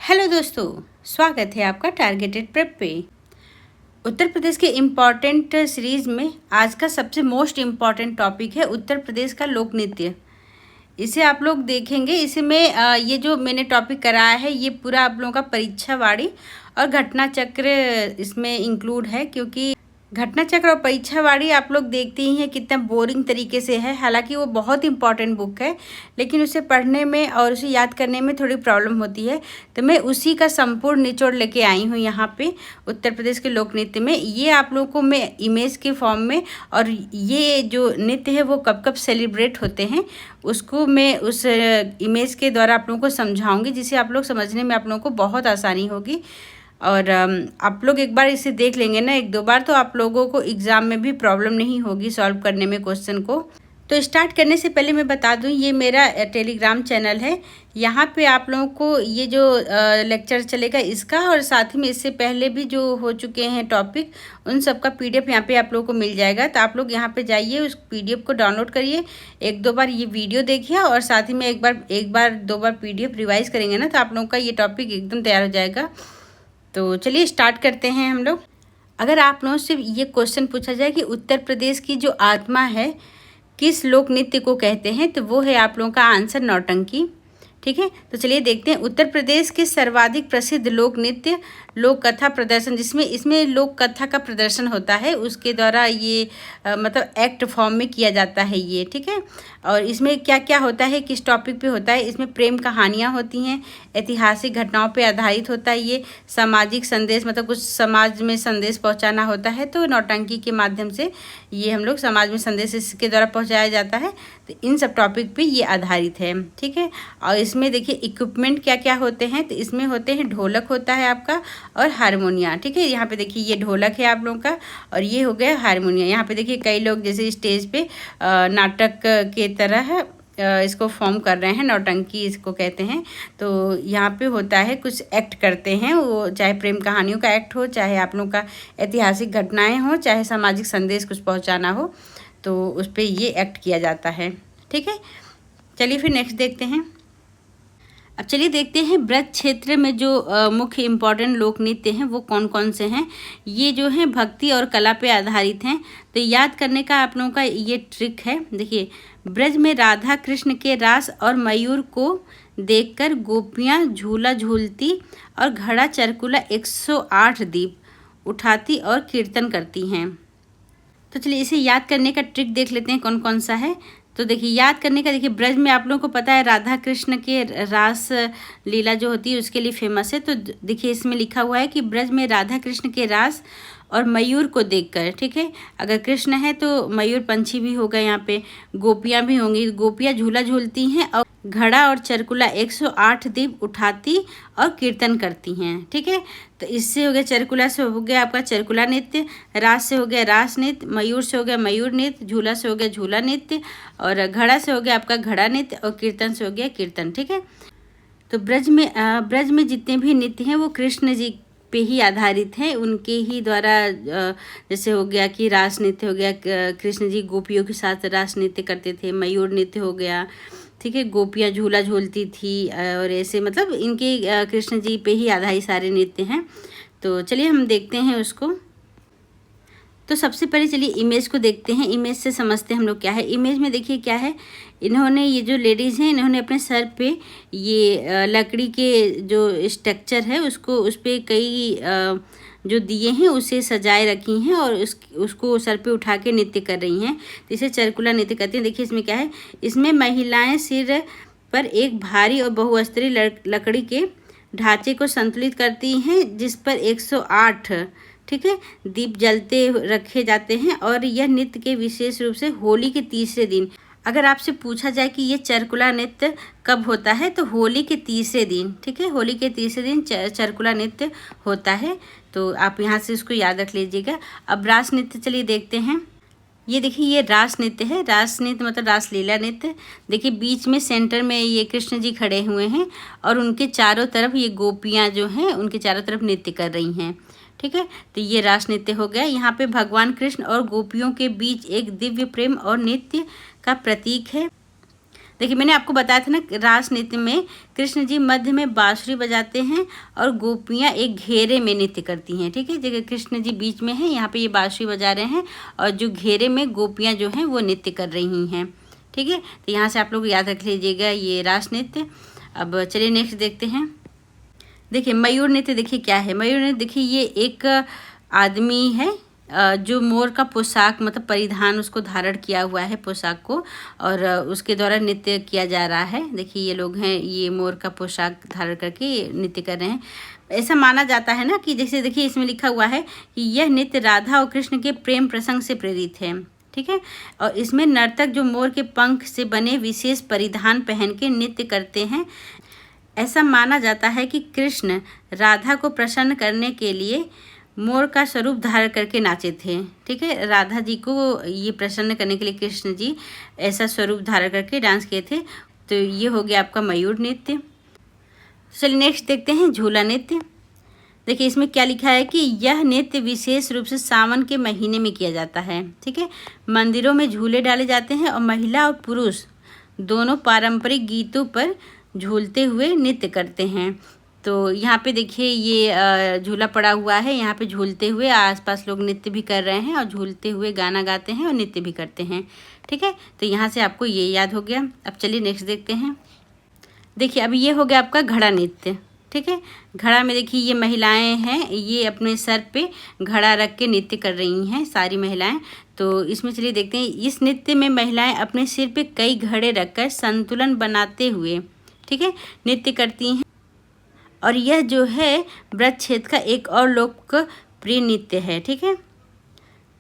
Hello दोस्तों, स्वागत है आपका टारगेटेड प्रेप पे। उत्तर प्रदेश के इम्पॉर्टेंट सीरीज़ में आज का सबसे मोस्ट इम्पॉर्टेंट टॉपिक है उत्तर प्रदेश का लोक नृत्य। इसे आप लोग देखेंगे। इसमें ये जो मैंने टॉपिक कराया है ये पूरा आप लोगों का परीक्षावाड़ी और घटना चक्र इसमें इंक्लूड है, क्योंकि घटना चक्र और परीक्षावाड़ी आप लोग देखते ही हैं कितना बोरिंग तरीके से है। हालांकि वो बहुत इंपॉर्टेंट बुक है, लेकिन उसे पढ़ने में और उसे याद करने में थोड़ी प्रॉब्लम होती है। तो मैं उसी का संपूर्ण निचोड़ लेके आई हूँ यहाँ पे उत्तर प्रदेश के लोक नृत्य में। ये आप लोगों को मैं इमेज के फॉर्म में, और ये जो नृत्य है वो कब कब सेलिब्रेट होते हैं उसको मैं उस इमेज के द्वारा आप लोगों को समझाऊँगी, जिससे आप लोग समझने में आप लोगों को बहुत आसानी होगी। और आप लोग एक बार इसे देख लेंगे ना एक दो बार, तो आप लोगों को एग्ज़ाम में भी प्रॉब्लम नहीं होगी सॉल्व करने में क्वेश्चन को। तो स्टार्ट करने से पहले मैं बता दूं, ये मेरा टेलीग्राम चैनल है। यहाँ पे आप लोगों को ये जो लेक्चर चलेगा इसका, और साथ ही में इससे पहले भी जो हो चुके हैं टॉपिक, उन सब का PDF यहाँ पे आप लोगों को मिल जाएगा। तो आप लोग यहाँ पे जाइए, उस PDF को डाउनलोड करिए, एक दो बार ये वीडियो देखिए, और साथ ही में एक बार दो बार PDF रिवाइज़ करेंगे ना, तो आप लोगों का ये टॉपिक एकदम तैयार हो जाएगा। तो चलिए स्टार्ट करते हैं हम लोग। अगर आप लोगों से ये क्वेश्चन पूछा जाए कि उत्तर प्रदेश की जो आत्मा है किस लोक नृत्य को कहते हैं, तो वो है आप लोगों का आंसर नौटंकी। ठीक है, तो चलिए देखते हैं। उत्तर प्रदेश के सर्वाधिक प्रसिद्ध लोक नृत्य लोक कथा प्रदर्शन, जिसमें इसमें लोक कथा का प्रदर्शन होता है, उसके द्वारा ये मतलब एक्ट फॉर्म में किया जाता है ये। ठीक है, और इसमें क्या क्या होता है, किस टॉपिक पे होता है, इसमें प्रेम कहानियाँ होती हैं, ऐतिहासिक घटनाओं पे आधारित होता है ये, सामाजिक संदेश मतलब कुछ समाज में संदेश पहुंचाना होता है, तो नौटंकी के माध्यम से ये हम लोग समाज में संदेश इसके द्वारा पहुंचाया जाता है। तो इन सब टॉपिक पे ये आधारित है। ठीक है, और इसमें देखिए इक्विपमेंट क्या क्या होते हैं, तो इसमें होते हैं ढोलक होता है आपका और हारमोनिया। ठीक है, यहाँ पे देखिए ये ढोलक है आप लोगों का, और ये हो गया हारमोनिया। यहाँ पे देखिए कई लोग जैसे स्टेज पे नाटक के तरह इसको फॉर्म कर रहे हैं, नौटंकी इसको कहते हैं। तो यहाँ पे होता है कुछ एक्ट करते हैं, वो चाहे प्रेम कहानियों का एक्ट हो, चाहे आप लोगों का ऐतिहासिक घटनाएं हो, चाहे सामाजिक संदेश कुछ पहुँचाना हो, तो उस पर ये एक्ट किया जाता है। ठीक है, चलिए फिर नेक्स्ट देखते हैं। अब चलिए देखते हैं ब्रज क्षेत्र में जो मुख्य इम्पॉर्टेंट लोक नृत्य हैं वो कौन कौन से हैं। ये जो हैं भक्ति और कला पे आधारित हैं। तो याद करने का आप लोगों का ये ट्रिक है। देखिए, ब्रज में राधा कृष्ण के रास और मयूर को देखकर गोपियाँ झूला झूलती और घड़ा चरकुला 108 दीप उठाती और कीर्तन करती हैं। तो चलिए इसे याद करने का ट्रिक देख लेते हैं कौन कौन सा है। तो देखिए याद करने का, देखिए ब्रज में आप लोगों को पता है राधा कृष्ण के रास लीला जो होती है उसके लिए फेमस है। तो देखिए इसमें लिखा हुआ है कि ब्रज में राधा कृष्ण के रास और मयूर को देखकर। ठीक है, अगर कृष्ण है तो मयूर पंछी भी होगा, यहाँ पे गोपियाँ भी होंगी, गोपियाँ झूला झूलती हैं और घड़ा और चरकुला 108 दीप उठाती और कीर्तन करती हैं। ठीक है, तो इससे हो गया, चरकुला से हो गया आपका चरकुला नृत्य, रास से हो गया रास नृत्य, मयूर से हो गया मयूर नृत्य, झूला से हो गया झूला नृत्य, और घड़ा से हो गया आपका घड़ा नृत्य, और कीर्तन से हो गया कीर्तन। ठीक है, तो ब्रज में जितने भी नृत्य हैं वो कृष्ण जी पे ही आधारित है, उनके ही द्वारा। जैसे हो गया कि रास नृत्य हो गया, कृष्ण जी गोपियों के साथ रास नृत्य करते थे, मयूर नृत्य हो गया। ठीक है, गोपियाँ झूला झूलती थी, और ऐसे मतलब इनके कृष्ण जी पे ही आधारित सारे नृत्य हैं। तो चलिए हम देखते हैं उसको। तो सबसे पहले चलिए इमेज को देखते हैं, इमेज से समझते हैं हम लोग क्या है। इमेज में देखिए क्या है, इन्होंने ये जो लेडीज़ हैं इन्होंने अपने सर पे ये लकड़ी के जो स्ट्रक्चर है उसको, उस पर कई जो दिए हैं उसे सजाए रखी हैं, और उसको सर पे उठा के नृत्य कर रही हैं। तो इसे चरकुला नृत्य करते हैं। देखिए इसमें क्या है, इसमें महिलाएं सिर पर एक भारी और बहुस्तरीय लकड़ी के ढांचे को संतुलित करती हैं, जिस पर 108 ठीक है दीप जलते रखे जाते हैं। और यह नृत्य के विशेष रूप से होली के तीसरे दिन, अगर आपसे पूछा जाए कि ये चरकुला नृत्य कब होता है, तो होली के तीसरे दिन। ठीक है, होली के तीसरे दिन चरकुला नृत्य होता है। तो आप यहाँ से इसको याद रख लीजिएगा। अब रास नृत्य चलिए देखते हैं। ये देखिए ये रास नृत्य है। रास नृत्य मतलब रासलीला नृत्य। देखिए बीच में सेंटर में ये कृष्ण जी खड़े हुए हैं, और उनके चारों तरफ ये गोपियाँ जो हैं उनके चारों तरफ नृत्य कर रही हैं। ठीक है, तो ये रास नृत्य हो गया। यहाँ पे भगवान कृष्ण और गोपियों के बीच एक दिव्य प्रेम और नृत्य का प्रतीक है। देखिए मैंने आपको बताया था ना, रास नृत्य में कृष्ण जी मध्य में बांसुरी बजाते हैं और गोपियाँ एक घेरे में नृत्य करती हैं। ठीक है, जगह कृष्ण जी बीच में हैं, यहाँ पे ये बांसुरी बजा रहे हैं और जो घेरे में गोपियाँ जो हैं वो नृत्य कर रही हैं। ठीक है, तो यहाँ से आप लोग याद रख लीजिएगा ये रास नृत्य। अब चलिए नेक्स्ट देखते हैं। देखिए मयूर नृत्य, देखिए क्या है मयूर नृत्य। देखिए ये एक आदमी है जो मोर का पोशाक मतलब परिधान उसको धारण किया हुआ है पोशाक को, और उसके द्वारा नृत्य किया जा रहा है। देखिए ये लोग हैं, ये मोर का पोशाक धारण करके नृत्य कर रहे हैं। ऐसा माना जाता है ना कि जैसे देखिए इसमें लिखा हुआ है कि यह नृत्य राधा और कृष्ण के प्रेम प्रसंग से प्रेरित है। ठीक है, और इसमें नर्तक जो मोर के पंख से बने विशेष परिधान पहन के नृत्य करते हैं। ऐसा माना जाता है कि कृष्ण राधा को प्रसन्न करने के लिए मोर का स्वरूप धारण करके नाचे थे। ठीक है, राधा जी को ये प्रसन्न करने के लिए कृष्ण जी ऐसा स्वरूप धारण करके डांस किए थे। तो ये हो गया आपका मयूर नृत्य। चलिए नेक्स्ट देखते हैं झूला नृत्य। देखिए इसमें क्या लिखा है कि यह नृत्य विशेष रूप से सावन के महीने में किया जाता है। ठीक है, मंदिरों में झूले डाले जाते हैं और महिला और पुरुष दोनों पारंपरिक गीतों पर झूलते हुए नृत्य करते हैं। तो यहाँ पे देखिए ये झूला पड़ा हुआ है, यहाँ पे झूलते हुए आसपास लोग नृत्य भी कर रहे हैं और झूलते हुए गाना गाते हैं और नृत्य भी करते हैं। ठीक है, तो यहाँ से आपको ये याद हो गया। अब चलिए नेक्स्ट देखते हैं। देखिए अब ये हो गया आपका घड़ा नृत्य। ठीक है, घड़ा में देखिए ये महिलाएं हैं, ये अपने सर पे घड़ा रख के नृत्य कर रही हैं सारी महिलाएं। तो इसमें चलिए देखते हैं, इस नृत्य में महिलाएं अपने सिर पे कई घड़े रखकर संतुलन बनाते हुए ठीक है नृत्य करती हैं। और यह जो है ब्रज क्षेत्र का एक और लोकप्रिय नृत्य है। ठीक है,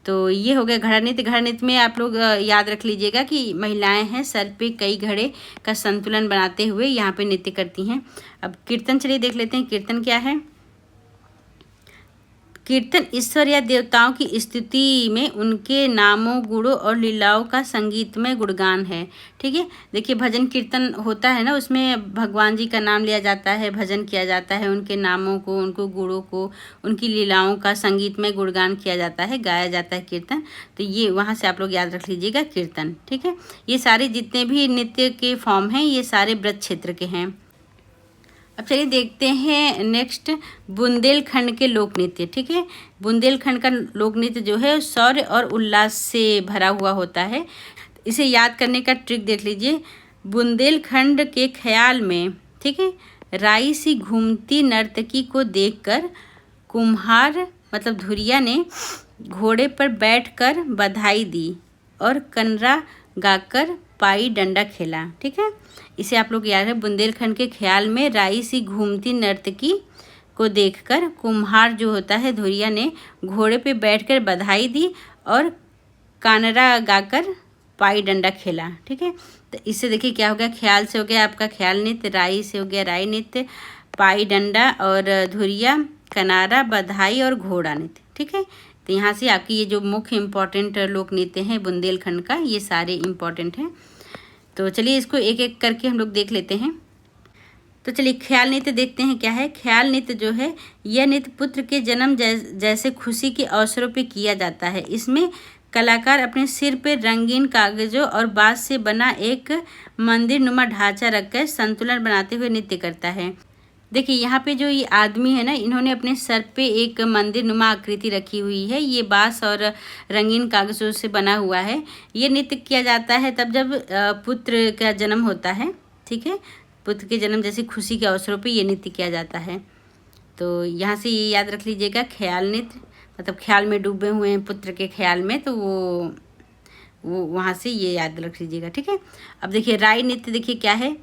तो ये हो गया घड़ा नृत्य। घड़ा नृत्य में आप लोग याद रख लीजिएगा कि महिलाएं हैं सर पे कई घड़े का संतुलन बनाते हुए यहाँ पे नृत्य करती हैं। अब कीर्तन चलिए देख लेते हैं, कीर्तन क्या है। कीर्तन ईश्वर या देवताओं की स्तुति में उनके नामों गुणों और लीलाओं का संगीतमय गुणगान है। ठीक है, देखिए भजन कीर्तन होता है ना, उसमें भगवान जी का नाम लिया जाता है, भजन किया जाता है, उनके नामों को, उनको गुणों को, उनकी लीलाओं का संगीतमय गुणगान किया जाता है, गाया जाता है कीर्तन। तो ये वहाँ से आप लोग याद रख लीजिएगा कीर्तन। ठीक है, ये सारे जितने भी नृत्य के फॉर्म हैं ये सारे ब्रज क्षेत्र के हैं। अब चलिए देखते हैं नेक्स्ट बुंदेलखंड के लोक नृत्य। ठीक है, बुंदेलखंड का लोक नृत्य जो है शौर्य और उल्लास से भरा हुआ होता है। इसे याद करने का ट्रिक देख लीजिए। बुंदेलखंड के ख्याल में ठीक है राई सी घूमती नर्तकी को देखकर कुम्हार मतलब धुरिया ने घोड़े पर बैठकर बधाई दी और कनरा गाकर पाई डंडा खेला। ठीक है, इसे आप लोग याद है। बुंदेलखंड के ख्याल में राई सी घूमती नर्तकी को देखकर कुम्हार जो होता है धुरिया ने घोड़े पे बैठकर बधाई दी और कानरा गाकर पाई डंडा खेला। ठीक है, तो इससे देखिए क्या हो गया, ख्याल से हो गया आपका ख्याल नृत्य, राई से हो गया राई नृत्य, पाई डंडा और धुरिया, कनारा, बधाई और घोड़ा नृत्य। ठीक है, तो यहाँ से आपकी ये जो मुख्य इम्पॉर्टेंट लोक नृत्य हैं बुंदेलखंड का ये सारे इम्पॉर्टेंट हैं। तो चलिए इसको एक एक करके हम लोग देख लेते हैं। तो चलिए ख्याल नृत्य देखते हैं क्या है। ख्याल नृत्य जो है यह नृत्य पुत्र के जन्म जैसे खुशी के अवसरों पे किया जाता है। इसमें कलाकार अपने सिर पे रंगीन कागजों और बांस से बना एक मंदिर नुमा ढांचा रखकर संतुलन बनाते हुए नृत्य करता है। देखिए यहाँ पे जो ये आदमी है ना, इन्होंने अपने सर पे एक मंदिर नुमा आकृति रखी हुई है। ये बांस और रंगीन कागजों से बना हुआ है। ये नृत्य किया जाता है तब जब पुत्र का जन्म होता है। ठीक है, पुत्र के जन्म जैसी खुशी के अवसरों पे ये नृत्य किया जाता है। तो यहाँ से ये याद रख लीजिएगा, ख्याल नृत्य मतलब ख्याल में डूबे हुए हैं पुत्र के ख्याल में, तो वो वहाँ से ये याद रख लीजिएगा। ठीक है, अब देखिए राई नृत्य देखिए क्या है।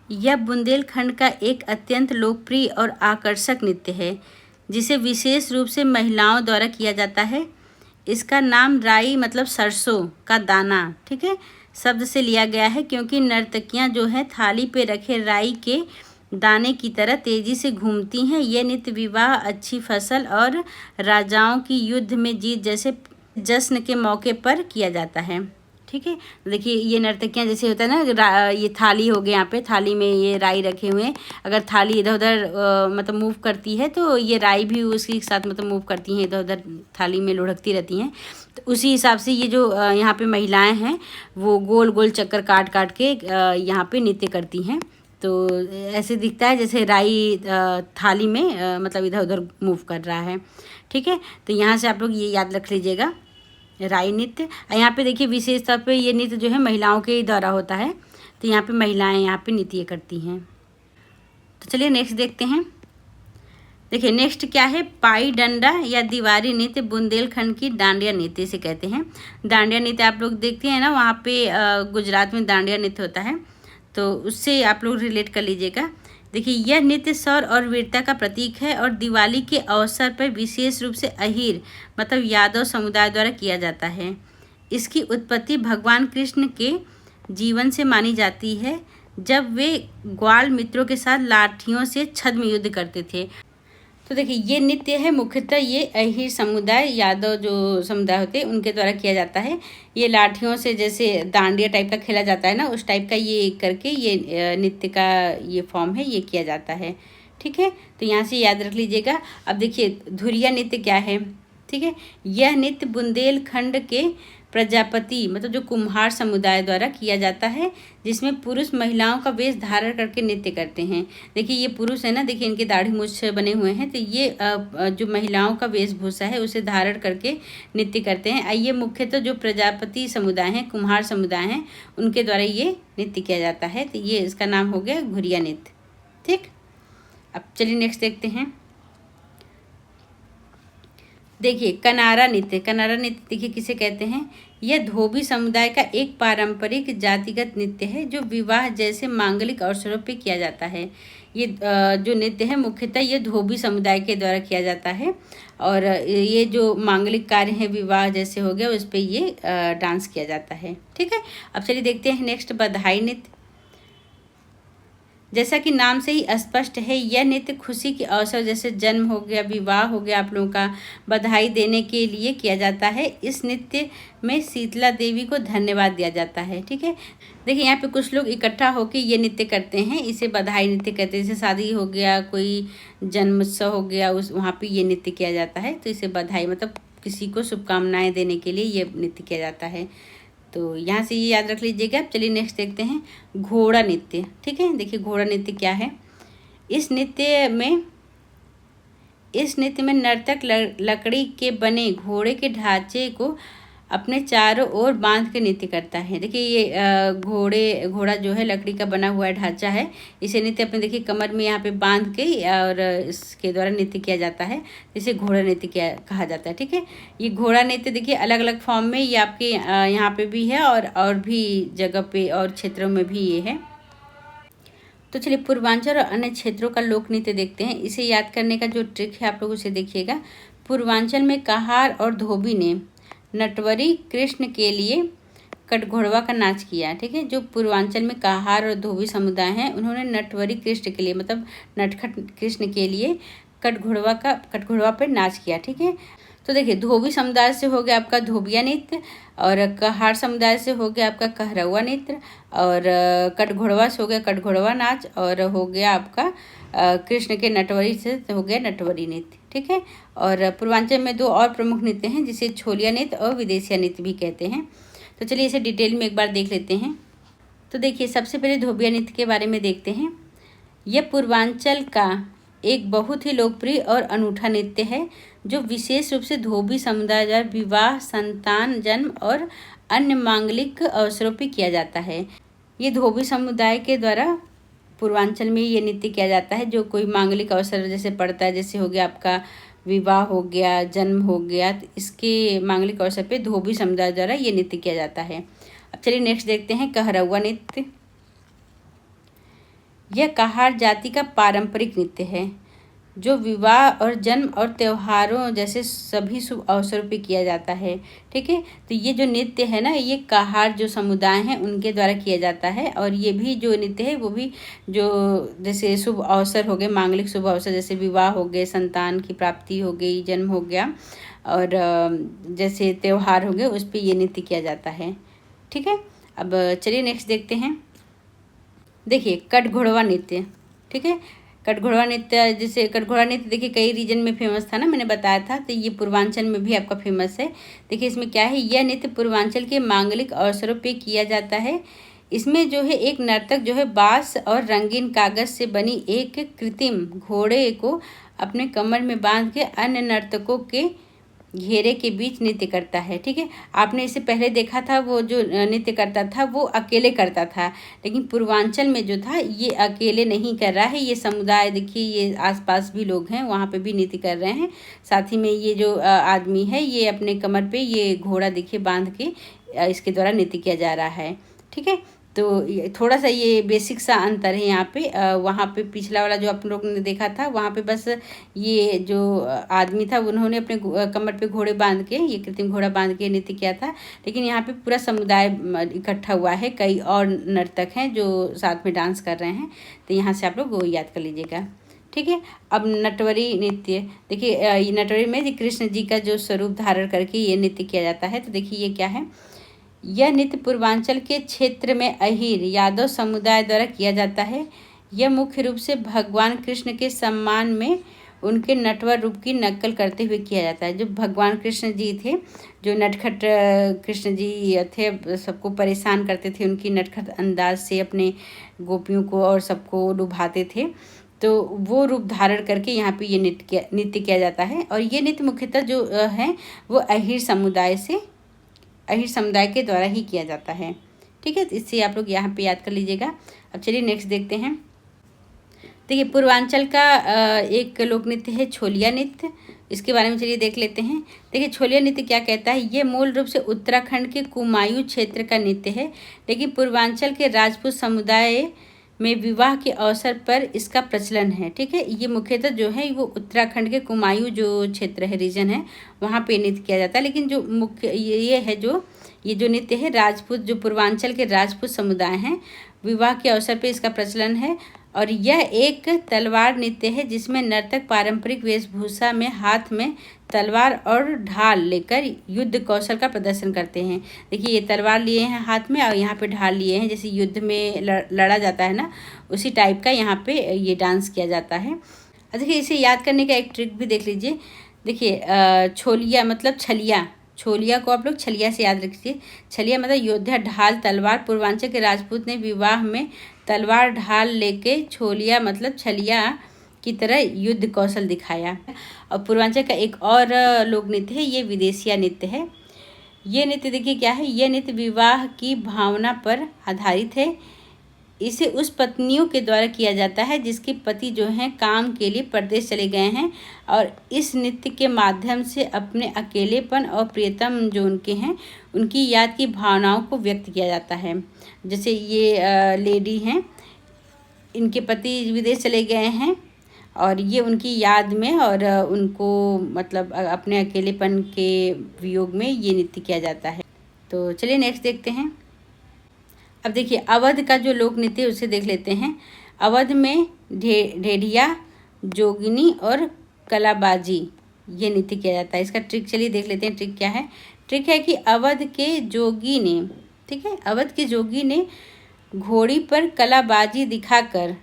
यह बुंदेलखंड का एक अत्यंत लोकप्रिय और आकर्षक नृत्य है जिसे विशेष रूप से महिलाओं द्वारा किया जाता है। इसका नाम राई मतलब सरसों का दाना ठीक है शब्द से लिया गया है, क्योंकि नर्तकियां जो है थाली पे रखे राई के दाने की तरह तेजी से घूमती हैं। यह नृत्य विवाह, अच्छी फसल और राजाओं की युद्ध में जीत जैसे जश्न के मौके पर किया जाता है। ठीक है। तो देखिए ये नर्तकियाँ जैसे होता है ना, ये थाली हो गया, यहाँ पे थाली में ये राई रखे हुए हैं। अगर थाली इधर उधर मतलब मूव करती है तो ये राई भी उसी के साथ मतलब मूव करती हैं, इधर उधर थाली में लुढ़कती रहती हैं। तो उसी हिसाब से ये जो यहाँ पे महिलाएं हैं वो गोल गोल चक्कर काट काट के यहाँ पे नृत्य करती हैं। तो ऐसे दिखता है जैसे राई थाली में मतलब इधर उधर मूव कर रहा है। ठीक है, तो यहाँ से आप लोग ये याद रख लीजिएगा, राई नृत्य। यहाँ पे देखिए विशेष तौर पे ये नृत्य जो है महिलाओं के द्वारा होता है। तो यहाँ पे महिलाएं यहाँ पे नृत्य करती हैं। तो चलिए नेक्स्ट देखते हैं। देखिए नेक्स्ट क्या है, पाई डंडा या दीवारी नृत्य बुंदेलखंड की डांडिया नृत्य से कहते हैं। डांडिया नृत्य आप लोग देखते हैं ना, वहाँ पे गुजरात में डांडिया नृत्य होता है, तो उससे आप लोग रिलेट कर लीजिएगा। देखिए यह नृत्य शौर्य और वीरता का प्रतीक है और दिवाली के अवसर पर विशेष रूप से अहीर मतलब यादव समुदाय द्वारा किया जाता है। इसकी उत्पत्ति भगवान कृष्ण के जीवन से मानी जाती है, जब वे ग्वाल मित्रों के साथ लाठियों से छद्म युद्ध करते थे। तो देखिए ये नृत्य है मुख्यतः ये अहीर समुदाय, यादव जो समुदाय होते हैं उनके द्वारा किया जाता है। ये लाठियों से जैसे डांडिया टाइप का खेला जाता है ना, उस टाइप का ये करके ये नृत्य का ये फॉर्म है, ये किया जाता है। ठीक है, तो यहाँ से याद रख लीजिएगा। अब देखिए धुरिया नृत्य क्या है। ठीक है, यह नृत्य बुंदेलखंड के प्रजापति मतलब जो कुम्हार समुदाय द्वारा किया जाता है, जिसमें पुरुष महिलाओं का वेश धारण करके नृत्य करते हैं। देखिए ये पुरुष है ना, देखिए इनके दाढ़ी मूछ बने हुए हैं, तो ये जो महिलाओं का वेशभूषा है उसे धारण करके नृत्य करते हैं। ये मुख्यतः जो प्रजापति समुदाय हैं, कुम्हार समुदाय हैं, उनके द्वारा ये नृत्य किया जाता है। तो ये इसका नाम हो गया घुरिया नृत्य। ठीक, अब चलिए नेक्स्ट देखते हैं। देखिए कनारा नृत्य। कनारा नृत्य देखिए किसे कहते हैं, यह धोबी समुदाय का एक पारंपरिक जातिगत नृत्य है जो विवाह जैसे मांगलिक अवसरों पे किया जाता है। ये जो नृत्य है मुख्यतः ये धोबी समुदाय के द्वारा किया जाता है और ये जो मांगलिक कार्य है विवाह जैसे हो गया उस पर ये डांस किया जाता है। ठीक है, अब चलिए देखते हैं नेक्स्ट बधाई नृत्य। जैसा कि नाम से ही स्पष्ट है, यह नृत्य खुशी के अवसर जैसे जन्म हो गया, विवाह हो गया, आप लोगों का बधाई देने के लिए किया जाता है। इस नृत्य में शीतला देवी को धन्यवाद दिया जाता है। ठीक है, देखिए यहाँ पे कुछ लोग इकट्ठा होकर ये नृत्य करते हैं, इसे बधाई नृत्य कहते हैं। जैसे शादी हो गया, कोई जन्मोत्सव हो गया, उस वहाँ पे ये नृत्य किया जाता है, तो इसे बधाई मतलब किसी को शुभकामनाएँ देने के लिए ये नृत्य किया जाता है। तो यहाँ से ये याद रख लीजिएगा। चलिए नेक्स्ट देखते हैं घोड़ा नृत्य। ठीक है, देखिए घोड़ा नृत्य क्या है। इस नृत्य में नर्तक लकड़ी के बने घोड़े के ढांचे को अपने चारों ओर बांध के नृत्य करता है। देखिए ये घोड़ा जो है लकड़ी का बना हुआ ढांचा है, इसे नृत्य अपने देखिए कमर में यहाँ पे बांध के और इसके द्वारा नृत्य किया जाता है, इसे घोड़ा नृत्य कहा जाता है। ठीक है, ये घोड़ा नृत्य देखिए अलग अलग फॉर्म में ये आपके यहाँ पे भी है और भी जगह पे और क्षेत्रों में भी ये है। तो चलिए पूर्वांचल और अन्य क्षेत्रों का लोक नृत्य देखते हैं। इसे याद करने का जो ट्रिक है आप लोग उसे देखिएगा। पूर्वांचल में कहार और धोबी ने नटवरी कृष्ण के लिए कटघोड़वा का नाच किया। ठीक है, जो पूर्वांचल में कहार और धोबी समुदाय हैं उन्होंने नटवरी कृष्ण के लिए मतलब नटखट कृष्ण के लिए कटघोड़वा पर नाच किया। ठीक है, तो देखिए धोबी समुदाय से हो गया आपका धोबिया नृत्य और कहार समुदाय से हो गया आपका कहरवा नृत्य और कटघोड़वा से हो गया कटघोड़वा नाच और हो गया आपका कृष्ण के नटवरी से हो गया नटवरी नृत्य। ठीक है, और पूर्वांचल में दो और प्रमुख नृत्य हैं जिसे छोलिया नृत्य और विदेशिया नृत्य भी कहते हैं। तो चलिए इसे डिटेल में एक बार देख लेते हैं। तो देखिए सबसे पहले धोबिया नृत्य के बारे में देखते हैं। यह पूर्वांचल का एक बहुत ही लोकप्रिय और अनूठा नृत्य है जो विशेष रूप से धोबी समुदाय द्वारा विवाह, संतान जन्म और अन्य मांगलिक अवसरों पर किया जाता है। ये धोबी समुदाय के द्वारा पूर्वांचल में ये नृत्य किया जाता है जो कोई मांगलिक अवसर जैसे पड़ता है, जैसे हो गया आपका विवाह हो गया, जन्म हो गया, तो इसके मांगलिक अवसर पे धोबी समुदाय द्वारा ये नृत्य किया जाता है। अब चलिए नेक्स्ट देखते हैं कहरवा नृत्य। यह कहार जाति का पारंपरिक नृत्य है जो विवाह और जन्म और त्योहारों जैसे सभी शुभ अवसरों पे किया जाता है। ठीक है, तो ये जो नृत्य है ना ये कहार जो समुदाय हैं उनके द्वारा किया जाता है और ये भी जो नृत्य है वो भी जो जैसे शुभ अवसर हो गए, मांगलिक शुभ अवसर जैसे विवाह हो गए, संतान की प्राप्ति हो गई, जन्म हो गया और जैसे त्यौहार हो गए उस पर ये नृत्य किया जाता है। ठीक है। अब चलिए नेक्स्ट देखते हैं। देखिए कटघोड़वा नृत्य, ठीक है। कटघोड़वा नृत्य, जैसे कटघोड़ा नृत्य देखिए कई रीजन में फेमस था ना, मैंने बताया था, तो ये पूर्वांचल में भी आपका फेमस है। देखिए इसमें क्या है, यह नृत्य पूर्वांचल के मांगलिक अवसरों पे किया जाता है। इसमें जो है एक नर्तक जो है बांस और रंगीन कागज से बनी एक कृत्रिम घोड़े को अपने कमर में बांध के अन्य नर्तकों के घेरे के बीच नृत्य करता है, ठीक है। आपने इसे पहले देखा था, वो जो नृत्य करता था वो अकेले करता था, लेकिन पूर्वांचल में जो था ये अकेले नहीं कर रहा है, ये समुदाय देखिए, ये आसपास भी लोग हैं, वहाँ पे भी नृत्य कर रहे हैं। साथ ही में ये जो आदमी है ये अपने कमर पे ये घोड़ा देखिए बांध के इसके द्वारा नृत्य किया जा रहा है, ठीक है। तो थोड़ा सा ये बेसिक सा अंतर है यहाँ पे। वहाँ पे पिछला वाला जो आप लोग ने देखा था वहाँ पे बस ये जो आदमी था उन्होंने अपने कमर पे घोड़े बांध के, ये कृत्रिम घोड़ा बांध के नृत्य किया था, लेकिन यहाँ पे पूरा समुदाय इकट्ठा हुआ है, कई और नर्तक हैं जो साथ में डांस कर रहे हैं। तो यहाँ से आप लोग वो याद कर लीजिएगा, ठीक है। अब नटवरी नृत्य, देखिए ये नटवरी में कृष्ण जी का जो स्वरूप धारण करके ये नृत्य किया जाता है। तो देखिए ये क्या है, यह नृत्य पूर्वांचल के क्षेत्र में अहीर यादव समुदाय द्वारा किया जाता है। यह मुख्य रूप से भगवान कृष्ण के सम्मान में उनके नटवर रूप की नकल करते हुए किया जाता है। जो भगवान कृष्ण जी थे, जो नटखट कृष्ण जी थे, सबको परेशान करते थे, उनकी नटखट अंदाज से अपने गोपियों को और सबको लुभाते थे, तो वो रूप धारण करके यहाँ पे ये नृत्य किया जाता है। और ये नृत्य मुख्यतः जो है वो अहीर समुदाय के द्वारा ही किया जाता है, ठीक है। इससे आप लोग यहाँ पे याद कर लीजिएगा। अब चलिए नेक्स्ट देखते हैं। देखिए पूर्वांचल का एक लोक नृत्य है छोलिया नृत्य, इसके बारे में चलिए देख लेते हैं। देखिए छोलिया नृत्य क्या कहता है, ये मूल रूप से उत्तराखंड के कुमायूं क्षेत्र का नृत्य है, लेकिन पूर्वांचल के राजपूत समुदाय में विवाह के अवसर पर इसका प्रचलन है, ठीक है। ये मुख्यतः जो है वो उत्तराखंड के कुमायूं जो क्षेत्र है, रीजन है, वहाँ पे नृत्य किया जाता है। लेकिन जो मुख्य ये है जो नृत्य है राजपूत, जो पूर्वांचल के राजपूत समुदाय हैं, विवाह के अवसर पे इसका प्रचलन है। और यह एक तलवार नृत्य है जिसमें नर्तक पारंपरिक वेशभूषा में हाथ में तलवार और ढाल लेकर युद्ध कौशल का प्रदर्शन करते हैं। देखिए ये तलवार लिए हैं हाथ में और यहाँ पे ढाल लिए हैं, जैसे युद्ध में लड़ा जाता है ना, उसी टाइप का यहाँ पे ये डांस किया जाता है। देखिए इसे याद करने का एक ट्रिक भी देख लीजिए। देखिए छोलिया मतलब छलिया, छोलिया को आप लोग छलिया से याद रखिए। छलिया मतलब योद्धा, ढाल, तलवार। पूर्वांचल के राजपूत ने विवाह में तलवार ढाल लेके छोलिया मतलब छलिया की तरह युद्ध कौशल दिखाया। और पूर्वांचल का एक और लोक नृत्य है, ये विदेशिया नृत्य है। ये नृत्य देखिए क्या है, यह नृत्य विवाह की भावना पर आधारित है। इसे उस पत्नियों के द्वारा किया जाता है जिसके पति जो हैं काम के लिए परदेश चले गए हैं, और इस नृत्य के माध्यम से अपने अकेलेपन और प्रियतम जो उनके हैं उनकी याद की भावनाओं को व्यक्त किया जाता है। जैसे ये लेडी हैं, इनके पति विदेश चले गए हैं और ये उनकी याद में और उनको मतलब अपने अकेलेपन के वियोग में ये नृत्य किया जाता है। तो चलिए नेक्स्ट देखते हैं। अब देखिए अवध का जो लोक नृत्य है उसे देख लेते हैं। अवध में ढेढ़िया, जोगिनी और कलाबाजी ये नृत्य किया जाता है। इसका ट्रिक चलिए देख लेते हैं। ट्रिक क्या है, ट्रिक है कि अवध के जोगी ने, ठीक है, अवध के जोगी ने घोड़ी पर कलाबाजी दिखाकर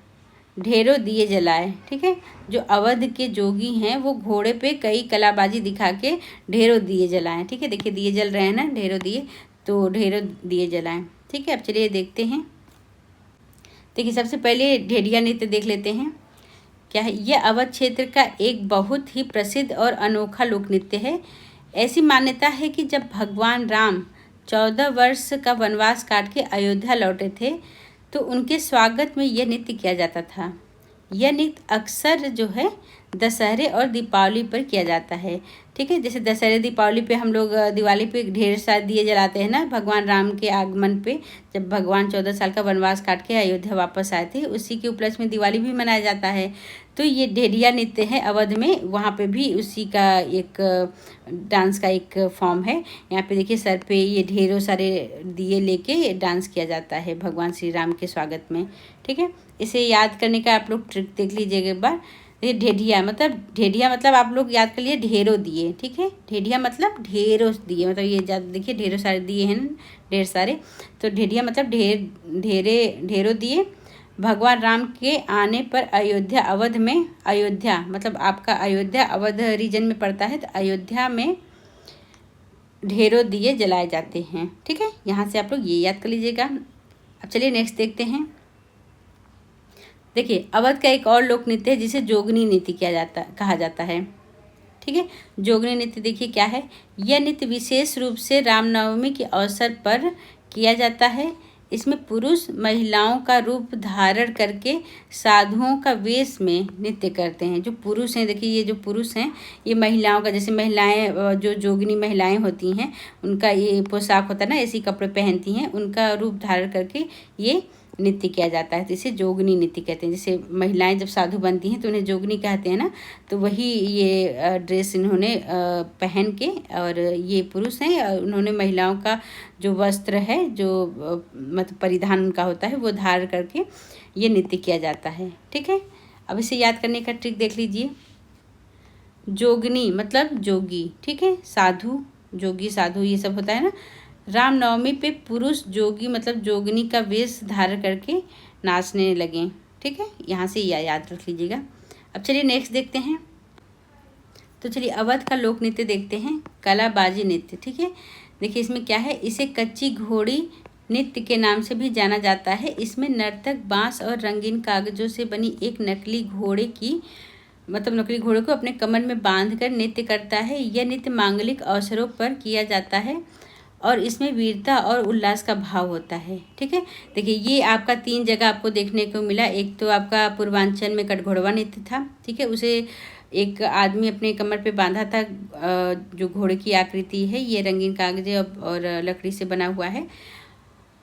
ढेरों दिए जलाए, ठीक है। जो अवध के जोगी हैं वो घोड़े पे कई कलाबाजी दिखा के ढेरों दिए जलाएं, ठीक है। देखिए दिए जल रहे हैं ना, ढेरों दिए, तो ढेरों दिए जलाएं, ठीक है। अब चलिए देखते हैं। देखिए सबसे पहले ढेढ़िया नृत्य देख लेते हैं क्या है। यह अवध क्षेत्र का एक बहुत ही प्रसिद्ध और अनोखा लोक नृत्य है। ऐसी मान्यता है कि जब भगवान राम 14 वर्ष का वनवास काट के अयोध्या लौटे थे तो उनके स्वागत में यह नृत्य किया जाता था। यह नृत्य अक्सर जो है दशहरे और दीपावली पर किया जाता है, ठीक है। जैसे दशहरे दीपावली पे हम लोग दिवाली पे ढेर सारे दिए जलाते हैं ना, भगवान राम के आगमन पे, जब भगवान 14 साल का वनवास काट के अयोध्या वापस आए थे, उसी के उपलक्ष्य में दिवाली भी मनाया जाता है। तो ये ढेढ़िया नृत्य है अवध में, वहाँ पे भी उसी का एक डांस का एक फॉर्म है। यहाँ पे देखिए सर पे ये ढेरों सारे दिए लेके डांस किया जाता है भगवान श्री राम के स्वागत में, ठीक है। इसे याद करने का आप लोग ट्रिक देख लीजिएगा एक बार। ये ढेढ़िया मतलब आप लोग याद कर लिए ढेरों दिए, ठीक है। ढेढ़िया मतलब ढेरों दिए, मतलब ये ज़्यादा देखिए ढेरों सारे दिए हैं, ढेर सारे। तो ढेढ़िया मतलब ढेरों दिए भगवान राम के आने पर अयोध्या अवध में, अयोध्या मतलब आपका अयोध्या अवध रीजन में पड़ता है, तो अयोध्या में ढेरों दिए जलाए जाते हैं, ठीक है। यहाँ से आप लोग ये याद कर लीजिएगा। अब चलिए नेक्स्ट देखते हैं। देखिए अवध का एक और लोक नृत्य है जिसे जोगनी नृत्य कहा जाता है, ठीक है। जोगनी नृत्य देखिए क्या है। यह नृत्य विशेष रूप से रामनवमी के अवसर पर किया जाता है। इसमें पुरुष महिलाओं का रूप धारण करके साधुओं का वेश में नृत्य करते हैं। जो पुरुष हैं, देखिए ये जो पुरुष हैं ये महिलाओं का, जैसे महिलाएं जो जोगनी महिलाएं होती हैं उनका ये पोशाक होता है ना, ऐसी कपड़े पहनती हैं, उनका रूप धारण करके ये नृत्य किया जाता है, तो इसे जोगनी नृत्य कहते हैं। जैसे महिलाएं जब साधु बनती हैं तो उन्हें जोगनी कहते हैं ना, तो वही ये ड्रेस इन्होंने पहन के, और ये पुरुष हैं और उन्होंने महिलाओं का जो वस्त्र है, जो मतलब परिधान उनका होता है, वो धारण करके ये नृत्य किया जाता है, ठीक है। अब इसे याद करने का ट्रिक देख लीजिए। जोगनी मतलब जोगी, ठीक है। साधु, जोगी, साधु ये सब होता है ना। रामनवमी पे पुरुष जोगी मतलब जोगनी का वेश धारण करके नाचने लगे, ठीक है। यहाँ से याद रख लीजिएगा। अब चलिए नेक्स्ट देखते हैं। तो चलिए अवध का लोक नृत्य देखते हैं, कलाबाजी नृत्य, ठीक है। देखिए इसमें क्या है, इसे कच्ची घोड़ी नृत्य के नाम से भी जाना जाता है। इसमें नर्तक बांस और रंगीन कागजों से बनी एक नकली घोड़े को अपने कमर में बांधकर नृत्य करता है। यह नृत्य मांगलिक अवसरों पर किया जाता है और इसमें वीरता और उल्लास का भाव होता है, ठीक है। देखिए ये आपका 3 जगह आपको देखने को मिला। एक तो आपका पूर्वांचल में कटघोड़वा नृत्य था, ठीक है। उसे एक आदमी अपने कमर पे बांधा था, जो घोड़े की आकृति है, ये रंगीन कागज और लकड़ी से बना हुआ है।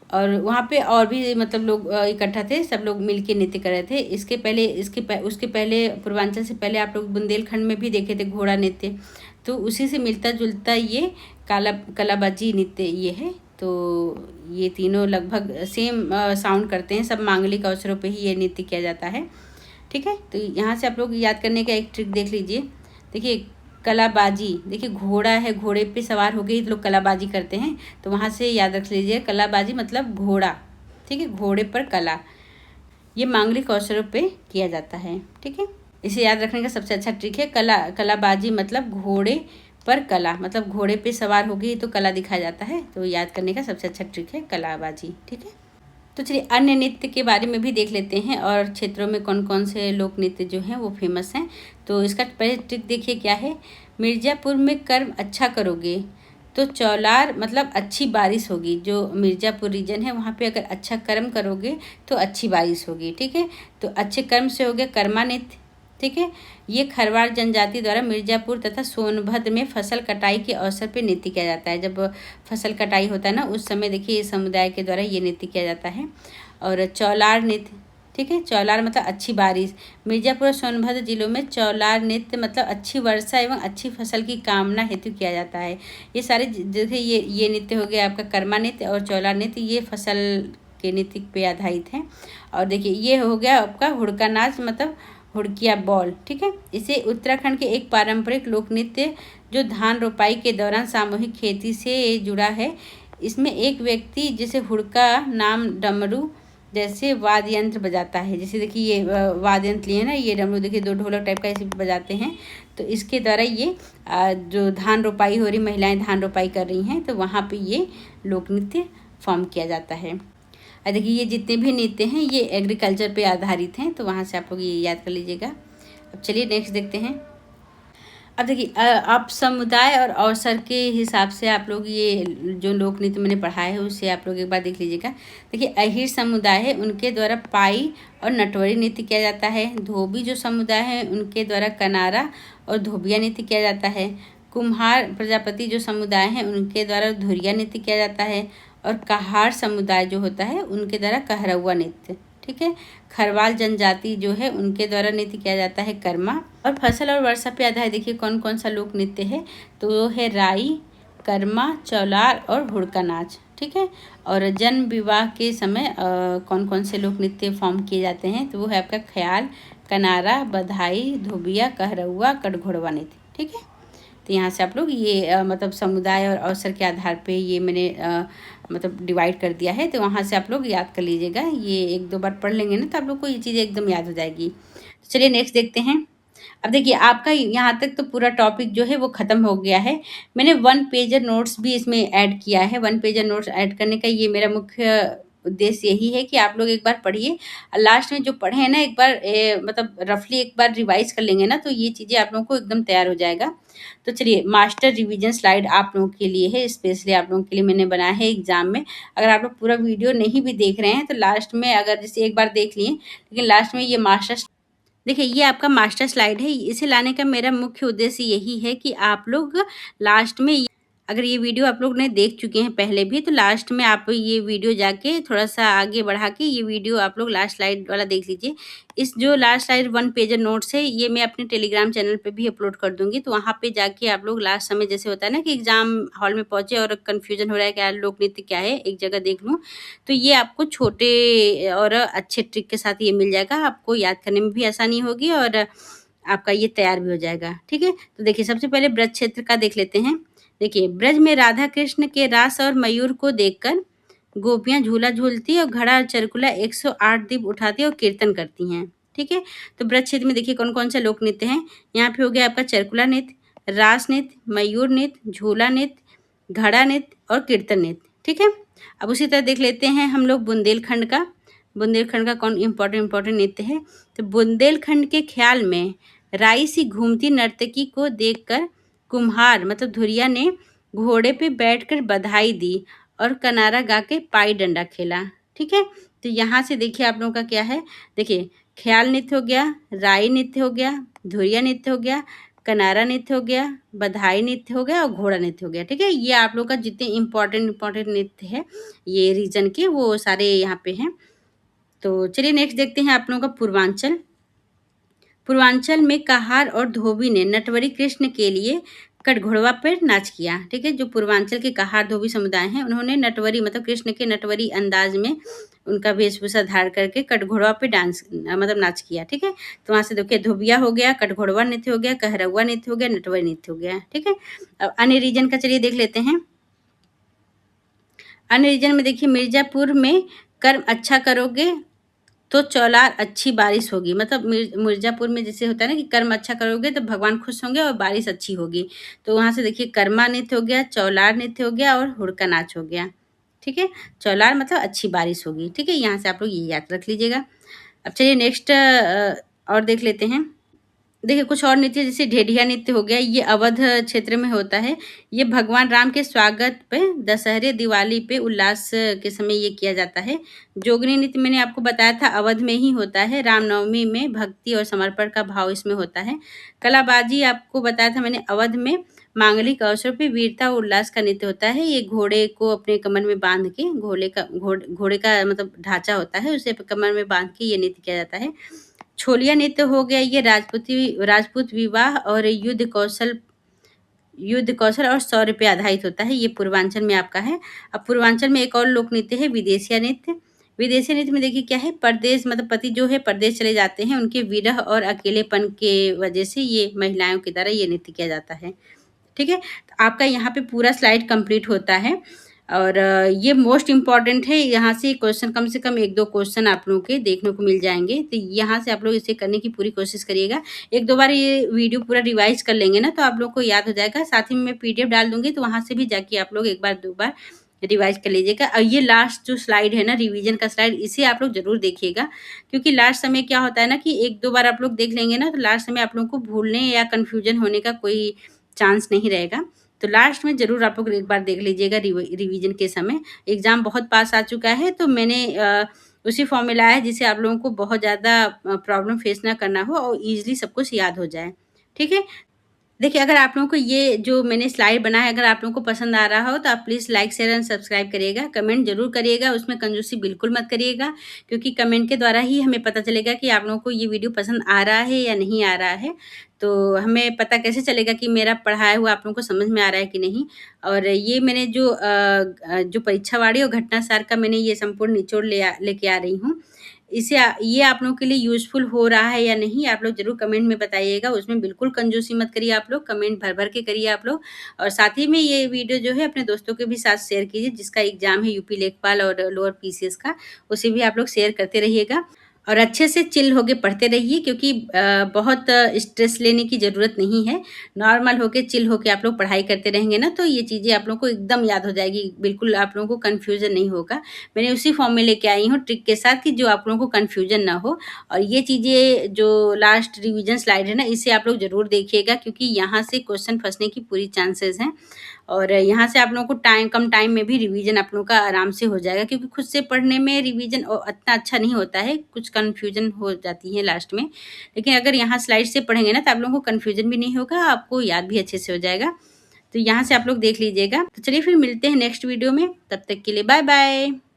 और वहाँ पे और भी मतलब लोग इकट्ठा थे, सब लोग मिलके नृत्य कर रहे थे। उसके पहले पूर्वांचल से पहले आप लोग बुंदेलखंड में भी देखे थे घोड़ा नृत्य, तो उसी से मिलता जुलता ये कलाबाजी नृत्य ये है। तो ये तीनों लगभग सेम साउंड करते हैं, सब मांगलिक अवसरों पे ही ये नृत्य किया जाता है, ठीक है। तो यहाँ से आप लोग याद करने का एक ट्रिक देख लीजिए। देखिए कलाबाजी, देखिए घोड़ा है, घोड़े पे सवार होके ही लोग कलाबाजी करते हैं, तो वहाँ से याद रख लीजिए कलाबाजी मतलब घोड़ा, ठीक है। घोड़े पर कला, ये मांगलिक अवसरों पे किया जाता है, ठीक है। इसे याद रखने का सबसे अच्छा ट्रिक है कलाबाजी मतलब घोड़े पर कला, मतलब घोड़े पे सवार होके ही तो कला दिखाया जाता है, तो याद करने का सबसे अच्छा ट्रिक है कलाबाजी, ठीक है। तो चलिए अन्य नृत्य के बारे में भी देख लेते हैं और क्षेत्रों में कौन कौन से लोक नृत्य जो हैं वो फेमस हैं। तो इसका पहले ट्रिक देखिए क्या है। मिर्ज़ापुर में कर्म अच्छा करोगे तो चौलार मतलब अच्छी बारिश होगी। जो मिर्ज़ापुर रीजन है वहाँ पे अगर अच्छा कर्म करोगे तो अच्छी बारिश होगी, ठीक है। तो अच्छे कर्म से हो गया कर्मा नृत्य, ठीक है। ये खरवाड़ जनजाति द्वारा मिर्ज़ापुर तथा सोनभद्र में फसल कटाई के अवसर पर नृत्य किया जाता है। जब फसल कटाई होता है ना उस समय देखिए ये समुदाय के द्वारा ये नृत्य किया जाता है। और चौलार नृत्य, ठीक है। चौलार मतलब अच्छी बारिश। मिर्ज़ापुर और सोनभद्र जिलों में चौलार नृत्य मतलब अच्छी वर्षा एवं अच्छी फसल की कामना हेतु किया जाता है। ये सारे देखिए ये नृत्य हो गया आपका कर्मा नृत्य और चौलार नृत्य, ये फसल के नृत्य पे आधारित हैं। और देखिए ये हो गया आपका हुड़का नाच मतलब हुड़किया बॉल, ठीक है। इसे उत्तराखंड के एक पारंपरिक लोक नृत्य जो धान रोपाई के दौरान सामूहिक खेती से जुड़ा है। इसमें एक व्यक्ति जैसे हुड़का नाम डमरू जैसे वाद्य यंत्र बजाता है। जैसे देखिए ये वाद्य यंत्र लिए ना, ये डमरू देखिए 2 ढोलक टाइप का ऐसे बजाते हैं। तो इसके द्वारा ये जो धान रोपाई हो रही, महिलाएं धान रोपाई कर रही हैं, तो वहाँ पे ये लोक नृत्य फॉर्म किया जाता है। और देखिए ये जितने भी नृत्य हैं ये एग्रीकल्चर पे आधारित हैं, तो वहाँ से आप लोग ये याद कर लीजिएगा। अब चलिए नेक्स्ट देखते हैं। अब देखिए आप समुदाय और अवसर के हिसाब से आप लोग ये जो लोक नृत्य मैंने पढ़ाया है उसे आप लोग एक बार देख लीजिएगा। देखिए अहीर समुदाय है उनके द्वारा पाई और नटवरी नृत्य किया जाता है। धोबी जो समुदाय है उनके द्वारा कनारा और धोबिया नृत्य किया जाता है। कुम्हार प्रजापति जो समुदाय हैं उनके द्वारा धुरिया नृत्य किया जाता है। और कहार समुदाय जो होता है उनके द्वारा कहरौआ नृत्य, ठीक है। खरवाल जनजाति जो है उनके द्वारा नृत्य किया जाता है कर्मा। और फसल और वर्षा पे आधारित देखिए कौन कौन सा लोक नृत्य है, तो वो है राई, कर्मा, चौलार और हुड़का नाच, ठीक है। और जन्म विवाह के समय कौन कौन से लोक नृत्य फॉर्म किए जाते हैं, तो वो है आपका ख्याल, कनारा, बधाई, धोबिया, कहरौआ, कटघोड़वा नृत्य। ठीक है, तो यहाँ से आप लोग ये मतलब समुदाय और अवसर के आधार पे ये मैंने मतलब डिवाइड कर दिया है, तो वहाँ से आप लोग याद कर लीजिएगा। ये एक दो बार पढ़ लेंगे ना तो आप लोग को ये चीज़ें एकदम याद हो जाएगी। तो चलिए नेक्स्ट देखते हैं। अब देखिए आपका यहाँ तक तो पूरा टॉपिक जो है वो ख़त्म हो गया है। मैंने 1 पेजर नोट्स भी इसमें ऐड किया है। 1 पेजर नोट्स ऐड करने का ये मेरा मुख्य उद्देश्य यही है कि आप लोग एक बार पढ़िए और लास्ट में जो पढ़े हैं ना एक बार मतलब रफली एक बार रिवाइज कर लेंगे ना तो ये चीज़ें आप लोगों को एकदम तैयार हो जाएगा। तो चलिए मास्टर रिवीजन स्लाइड आप लोगों के लिए है, स्पेशली आप लोगों के लिए मैंने बनाया है एग्जाम में। अगर आप लोग पूरा वीडियो नहीं भी देख रहे हैं तो लास्ट में अगर जैसे एक बार देख लिए लेकिन लास्ट में ये मास्टर देखिए ये आपका मास्टर स्लाइड है। इसे लाने का मेरा मुख्य उद्देश्य यही है कि आप लोग लास्ट में अगर ये वीडियो आप लोग ने देख चुके हैं पहले भी तो लास्ट में आप ये वीडियो जाके थोड़ा सा आगे बढ़ा के ये वीडियो आप लोग लास्ट स्लाइड वाला देख लीजिए। इस जो लास्ट स्लाइड 1 पेजर नोट्स है ये मैं अपने टेलीग्राम चैनल पे भी अपलोड कर दूंगी, तो वहाँ पे जाके आप लोग लास्ट समय जैसे होता है ना कि एग्जाम हॉल में पहुंचे और कन्फ्यूजन हो रहा है कि यार लोक नृत्य क्या है, एक जगह देख लूँ, तो ये आपको छोटे और अच्छे ट्रिक के साथ ये मिल जाएगा। आपको याद करने में भी आसानी होगी और आपका ये तैयार भी हो जाएगा। ठीक है, तो देखिए सबसे पहले ब्रज क्षेत्र का देख लेते हैं। देखिए ब्रज में राधा कृष्ण के रास और मयूर को देखकर गोपियां झूला झूलती और घड़ा और चरकुला 108 दीप उठाती और कीर्तन करती हैं। ठीक है, तो ब्रज क्षेत्र में देखिए कौन कौन से लोक नृत्य हैं। यहाँ पे हो गया आपका चरकुला नृत्य, रास नृत्य, मयूर नृत्य, झूला नृत्य, घड़ा नृत्य और कीर्तन नृत्य। ठीक है, अब उसी तरह देख लेते हैं हम लोग बुंदेलखंड का। बुंदेलखंड का कौन इम्पोर्टेंट नृत्य है, तो बुंदेलखंड के ख्याल में राई सी घूमती नर्तकी को देखकर कुम्हार मतलब धुरिया ने घोड़े पे बैठकर बधाई दी और कनारा गा के पाई डंडा खेला। ठीक है, तो यहाँ से देखिए आप लोगों का क्या है। देखिए ख्याल नृत्य हो गया, राई नृत्य हो गया, धुरिया नृत्य हो गया, कनारा नृत्य हो गया, बधाई नृत्य हो गया और घोड़ा नृत्य हो गया। ठीक है, ये आप लोग का जितने इम्पोर्टेंट नृत्य है ये रीजन के वो सारे यहाँ पे हैं। तो चलिए नेक्स्ट देखते हैं आप लोगों का पूर्वांचल। पूर्वांचल में कहार और धोबी ने नटवरी कृष्ण के लिए कटघोड़वा पर नाच किया। ठीक है, जो पूर्वांचल के कहार धोबी समुदाय हैं उन्होंने नटवरी मतलब कृष्ण के नटवरी अंदाज में उनका वेशभूषा धारण करके कटघोड़वा पे डांस मतलब नाच किया। ठीक है, तो वहाँ से देखिए धोबिया हो गया, कटघोड़वा नृत्य हो गया, कहरौआ नृत्य हो गया, नटवरी नृत्य हो गया। ठीक है, अब अन्य रीजन का चलिए देख लेते हैं। अन्य रीजन में देखिए मिर्जापुर में कर्म अच्छा करोगे तो चौलार अच्छी बारिश होगी। मतलब मिर्जापुर में जैसे होता है ना कि कर्म अच्छा करोगे तो भगवान खुश होंगे और बारिश अच्छी होगी। तो वहाँ से देखिए कर्मा नृत्य हो गया, चौलार नृत्य हो गया और हुड़का नाच हो गया। ठीक है, चौलार मतलब अच्छी बारिश होगी। ठीक है, यहाँ से आप लोग ये याद रख लीजिएगा। अब चलिए नेक्स्ट और देख लेते हैं। देखिए कुछ और नृत्य जैसे ढेढिया नृत्य हो गया, ये अवध क्षेत्र में होता है। ये भगवान राम के स्वागत पे दशहरे दिवाली पे उल्लास के समय ये किया जाता है। जोगनी नृत्य मैंने आपको बताया था अवध में ही होता है। रामनवमी में भक्ति और समर्पण का भाव इसमें होता है। कलाबाजी आपको बताया था मैंने अवध में मांगलिक अवसर पे वीरता और उल्लास का नृत्य होता है। ये घोड़े को अपने कमर में बांध के घोड़े का मतलब ढांचा होता है उसे कमर में बांध के ये नृत्य किया जाता है। छोलिया नृत्य हो गया, ये राजपूत विवाह और युद्ध कौशल और शौर्य पे आधारित होता है। ये पूर्वांचल में आपका है। अब पूर्वांचल में एक और लोक नृत्य है विदेशिया नृत्य। विदेशी नृत्य में देखिए क्या है, परदेश मतलब पति जो है परदेश चले जाते हैं, उनके विरह और अकेलेपन के वजह से ये महिलाओं के द्वारा ये नृत्य किया जाता है। ठीक है, तो आपका यहाँ पे पूरा स्लाइड कंप्लीट होता है और ये मोस्ट इम्पॉर्टेंट है। यहाँ से क्वेश्चन कम से कम 1-2 क्वेश्चन आप लोगों के देखने को मिल जाएंगे, तो यहाँ से आप लोग इसे करने की पूरी कोशिश करिएगा। 1-2 बार ये वीडियो पूरा रिवाइज कर लेंगे ना तो आप लोग को याद हो जाएगा। साथ ही में मैं PDF डाल दूंगी तो वहाँ से भी जाके आप लोग 1-2 बार रिवाइज कर लीजिएगा। और ये लास्ट जो स्लाइड है ना रिवीजन का स्लाइड, इसे आप लोग जरूर देखिएगा, क्योंकि लास्ट समय क्या होता है ना कि 1-2 बार आप लोग देख लेंगे ना तो लास्ट समय आप लोग को भूलने या कन्फ्यूजन होने का कोई चांस नहीं रहेगा। तो लास्ट में ज़रूर आप लोग एक बार देख लीजिएगा रिवीजन के समय। एग्ज़ाम बहुत पास आ चुका है तो मैंने उसी फॉर्म में लाया है जिससे आप लोगों को बहुत ज़्यादा प्रॉब्लम फेस ना करना हो और ईज़िली सब कुछ याद हो जाए। ठीक है, देखिए अगर आप लोगों को ये जो मैंने स्लाइड बनाया है अगर आप लोगों को पसंद आ रहा हो तो आप please like share and subscribe करिएगा। कमेंट जरूर करिएगा, उसमें कंजूसी बिल्कुल मत करिएगा, क्योंकि कमेंट के द्वारा ही हमें पता चलेगा कि आप लोगों को ये वीडियो पसंद आ रहा है या नहीं आ रहा है। तो हमें पता कैसे चलेगा कि मेरा पढ़ाया हुआ आप लोगों को समझ में आ रहा है कि नहीं। और ये मैंने जो परीक्षावाड़ी और घटनासार का मैंने ये संपूर्ण निचोड़ लेके आ रही हूँ, ये आप लोगों के लिए यूज़फुल हो रहा है या नहीं, आप लोग ज़रूर कमेंट में बताइएगा। उसमें बिल्कुल कंजूसी मत करिए आप लोग, कमेंट भर-भर के करिए आप लोग। और साथ ही में ये वीडियो जो है अपने दोस्तों के भी साथ शेयर कीजिए, जिसका एग्ज़ाम है यूपी लेखपाल और लोअर पीसीएस का, उसे भी आप लोग शेयर करते रहिएगा। और अच्छे से चिल होके पढ़ते रहिए, क्योंकि बहुत स्ट्रेस लेने की ज़रूरत नहीं है। नॉर्मल होके, चिल होके आप लोग पढ़ाई करते रहेंगे ना, तो ये चीज़ें आप लोगों को एकदम याद हो जाएगी, बिल्कुल आप लोगों को कन्फ्यूज़न नहीं होगा। मैंने उसी फॉर्म में लेके आई हूँ ट्रिक के साथ, कि जो आप लोगों को कन्फ्यूज़न ना हो। और ये चीज़ें जो लास्ट रिवीजन स्लाइड है ना, इसे आप लोग ज़रूर देखिएगा, क्योंकि यहाँ से क्वेश्चन फँसने की पूरी चांसेस हैं। और यहाँ से आप लोगों को कम टाइम में भी रिवीजन आप लोगों का आराम से हो जाएगा, क्योंकि खुद से पढ़ने में रिवीजन इतना अच्छा नहीं होता है, कुछ कन्फ्यूजन हो जाती है लास्ट में। लेकिन अगर यहाँ स्लाइड से पढ़ेंगे ना, तो आप लोगों को कन्फ्यूजन भी नहीं होगा, आपको याद भी अच्छे से हो जाएगा। तो यहाँ से आप लोग देख लीजिएगा। तो चलिए फिर मिलते हैं नेक्स्ट वीडियो में, तब तक के लिए बाय बाय।